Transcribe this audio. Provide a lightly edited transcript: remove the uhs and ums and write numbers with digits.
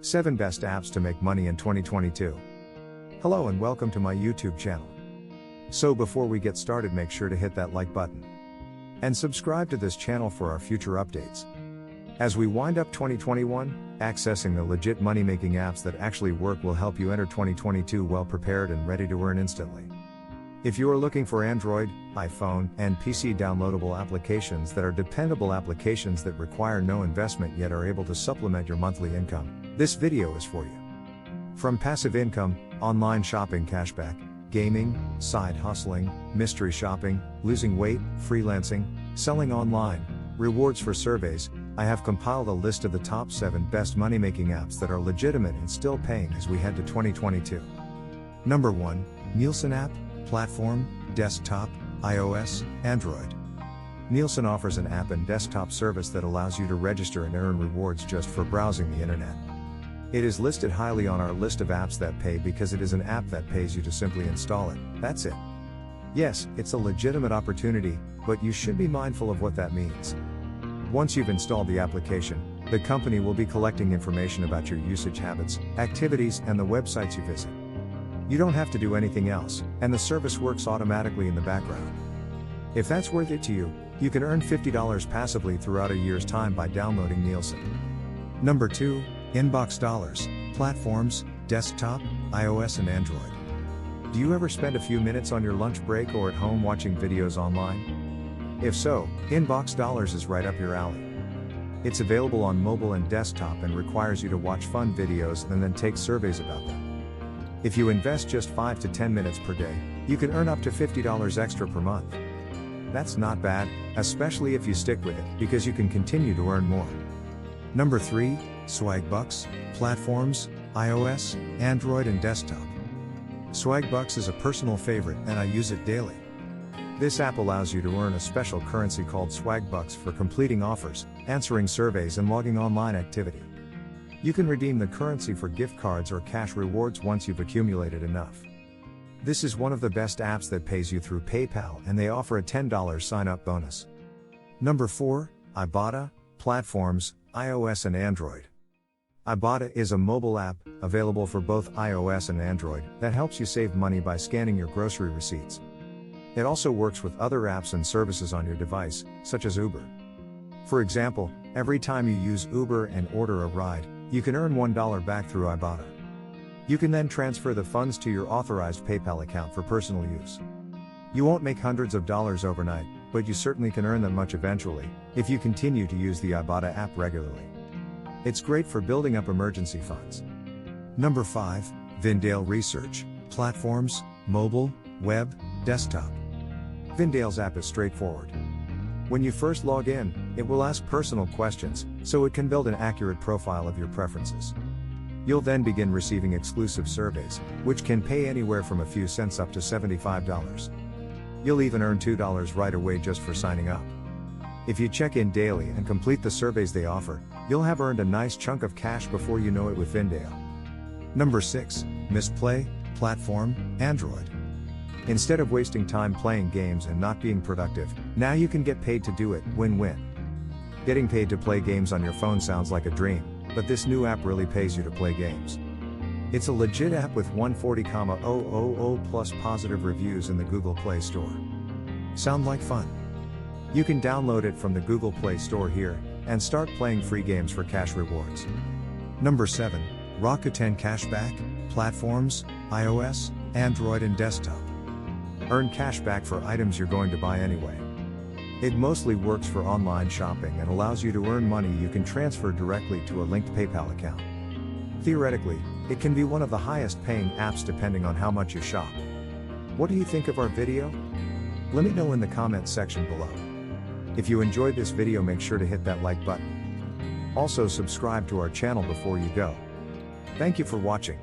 7 Best Apps to Make Money in 2022. Hello and welcome to my YouTube channel. So before we get started, make sure to hit that like button and subscribe to this channel for our future updates. As we wind up 2021, accessing the legit money-making apps that actually work will help you enter 2022 well prepared and ready to earn instantly. If you are looking for Android, iPhone, and PC downloadable applications that are dependable applications that require no investment yet are able to supplement your monthly income, this video is for you. From passive income, online shopping cashback, gaming, side hustling, mystery shopping, losing weight, freelancing, selling online, rewards for surveys, I have compiled a list of the top 7 best money-making apps that are legitimate and still paying as we head to 2022. Number 1, Nielsen App, platform, desktop, iOS, Android. Nielsen offers an app and desktop service that allows you to register and earn rewards just for browsing the internet. It is listed highly on our list of apps that pay because it is an app that pays you to simply install it, that's it. Yes, it's a legitimate opportunity, but you should be mindful of what that means. Once you've installed the application, the company will be collecting information about your usage habits, activities, and the websites you visit. You don't have to do anything else, and the service works automatically in the background. If that's worth it to you, you can earn $50 passively throughout a year's time by downloading Nielsen. Number 2, InboxDollars, platforms, desktop, iOS and Android. Do you ever spend a few minutes on your lunch break or at home watching videos online? If so, InboxDollars is right up your alley. It's available on mobile and desktop and requires you to watch fun videos and then take surveys about them. If you invest just 5 to 10 minutes per day, you can earn up to $50 extra per month. That's not bad, especially if you stick with it, because you can continue to earn more. Number 3, Swagbucks, platforms, iOS, Android and desktop. Swagbucks is a personal favorite and I use it daily. This app allows you to earn a special currency called Swagbucks for completing offers, answering surveys and logging online activity. You can redeem the currency for gift cards or cash rewards once you've accumulated enough. This is one of the best apps that pays you through PayPal and they offer a $10 sign-up bonus. Number 4, Ibotta, platforms, iOS and Android. Ibotta is a mobile app, available for both iOS and Android, that helps you save money by scanning your grocery receipts. It also works with other apps and services on your device, such as Uber. For example, every time you use Uber and order a ride, you can earn $1 back through Ibotta. You can then transfer the funds to your authorized PayPal account for personal use. You won't make hundreds of dollars overnight, but you certainly can earn that much eventually, if you continue to use the Ibotta app regularly. It's great for building up emergency funds. Number 5, Vindale Research, platforms, mobile, web, desktop. Vindale's app is straightforward. When you first log in, it will ask personal questions, so it can build an accurate profile of your preferences. You'll then begin receiving exclusive surveys, which can pay anywhere from a few cents up to $75. You'll even earn $2 right away just for signing up. If you check in daily and complete the surveys they offer, you'll have earned a nice chunk of cash before you know it with Vindale. Number 6, Misplay, platform, Android. Instead of wasting time playing games and not being productive, now you can get paid to do it, win-win. Getting paid to play games on your phone sounds like a dream, but this new app really pays you to play games. It's a legit app with 140,000 plus positive reviews in the Google Play Store. Sound like fun? You can download it from the Google Play Store here, and start playing free games for cash rewards. Number 7, Rakuten Cashback, platforms, iOS, Android and desktop. Earn cash back for items you're going to buy anyway. It mostly works for online shopping and allows you to earn money you can transfer directly to a linked PayPal account. Theoretically, it can be one of the highest paying apps depending on how much you shop. What do you think of our video? Let me know in the comments section below. If you enjoyed this video, make sure to hit that like button. Also subscribe to our channel before you go. Thank you for watching.